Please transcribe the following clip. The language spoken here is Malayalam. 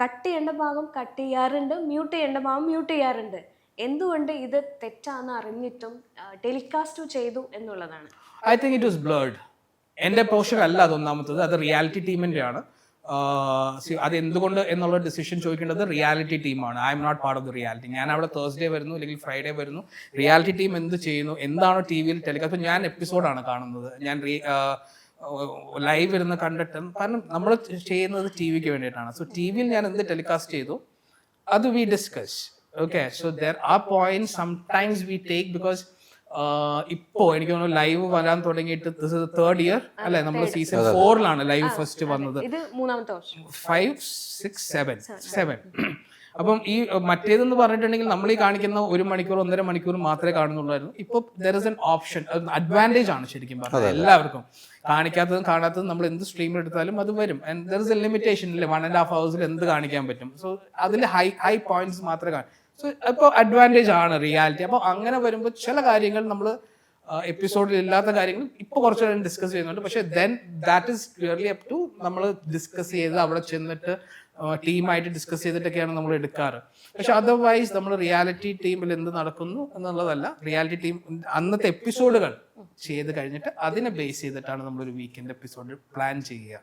കട്ട് ചെയ്യേണ്ട ഭാഗം കട്ട് ചെയ്യാറുണ്ട്, മ്യൂട്ട് ചെയ്യേണ്ട ഭാഗം മ്യൂട്ട് ചെയ്യാറുണ്ട്. എന്തുകൊണ്ട് ഇത് തെറ്റാന്ന് അറിഞ്ഞിട്ടും ടെലികാസ്റ്റ് ചെയ്തു എന്നുള്ളതാണ്. I think it was blurred. എൻ്റെ പോർഷൻ അല്ല അത് ഒന്നാമത്തത്, അത് റിയാലിറ്റി ടീമിൻ്റെ ആണ്. അത് എന്തുകൊണ്ട് എന്നുള്ള ഡിസിഷൻ ചോദിക്കേണ്ടത് റിയാലിറ്റി ടീമാണ്. I am not part of the reality. ഞാൻ അവിടെ തേഴ്സ്ഡേ വരുന്നു അല്ലെങ്കിൽ ഫ്രൈഡേ വരുന്നു. റിയാലിറ്റി ടീം എന്ത് ചെയ്യുന്നു, എന്താണോ ടി വിയിൽ ടെലികാസ്റ്റ്. അപ്പോൾ ഞാൻ എപ്പിസോഡാണ് കാണുന്നത്, ഞാൻ ലൈവ് ഇരുന്ന് കണ്ടിട്ട്, കാരണം നമ്മൾ ചെയ്യുന്നത് ടി വിക്ക് വേണ്ടിയിട്ടാണ്. സോ ടി വിയിൽ ഞാൻ എന്ത് ടെലികാസ്റ്റ് ചെയ്തു അത് we discuss. Okay, so there are points sometimes we take because ഇപ്പോ എനിക്ക് തോന്നുന്നു ലൈവ് വരാൻ തുടങ്ങിയിട്ട് തേർഡ് ഇയർ അല്ലെ, നമ്മൾ സീസൺ 4 ലൈവ് ഫസ്റ്റ് വന്നത്. 5, 6, 7. അപ്പം ഈ മറ്റേതെന്ന് പറഞ്ഞിട്ടുണ്ടെങ്കിൽ നമ്മൾ ഈ കാണിക്കുന്ന 1 മണിക്കൂർ 1.5 മണിക്കൂർ മാത്രമേ കാണുന്നുള്ളായിരുന്നു. ഇപ്പോൾ there is an option, advantage ആണ് ശരിക്കും പറഞ്ഞാൽ എല്ലാവർക്കും. കാണിക്കാത്തതും കാണാത്തതും നമ്മൾ എന്ത് സ്ട്രീമിൽ എടുത്താലും അത് വരും. And there is A limitation ഇല്ലേ, 1.5 hours എന്ത് കാണിക്കാൻ പറ്റും. സോ അതിൽ ഹൈ പോയിന്റ്സ് മാത്രമേ കാണും. സോ ഇപ്പോൾ അഡ്വാൻറ്റേജ് ആണ് റിയാലിറ്റി. അപ്പോൾ അങ്ങനെ വരുമ്പോൾ ചില കാര്യങ്ങൾ നമ്മൾ എപ്പിസോഡിൽ ഇല്ലാത്ത കാര്യങ്ങൾ ഇപ്പോൾ കുറച്ച് നേരം ഡിസ്കസ് ചെയ്യുന്നുണ്ട്. പക്ഷേ then that is clearly up to നമ്മൾ ഡിസ്കസ് ചെയ്ത് അവിടെ ചെന്നിട്ട് ടീമായിട്ട് ഡിസ്കസ് ചെയ്തിട്ടൊക്കെയാണ് നമ്മൾ എടുക്കാറ്. പക്ഷെ അതർവൈസ് നമ്മൾ റിയാലിറ്റി ടീമിൽ എന്ത് നടക്കുന്നു എന്നുള്ളതല്ല, റിയാലിറ്റി ടീം അന്നത്തെ എപ്പിസോഡുകൾ ചെയ്ത് കഴിഞ്ഞിട്ട് അതിനെ ബേസ് ചെയ്തിട്ടാണ് നമ്മളൊരു വീക്കെൻഡ് എപ്പിസോഡ് പ്ലാൻ ചെയ്യുക.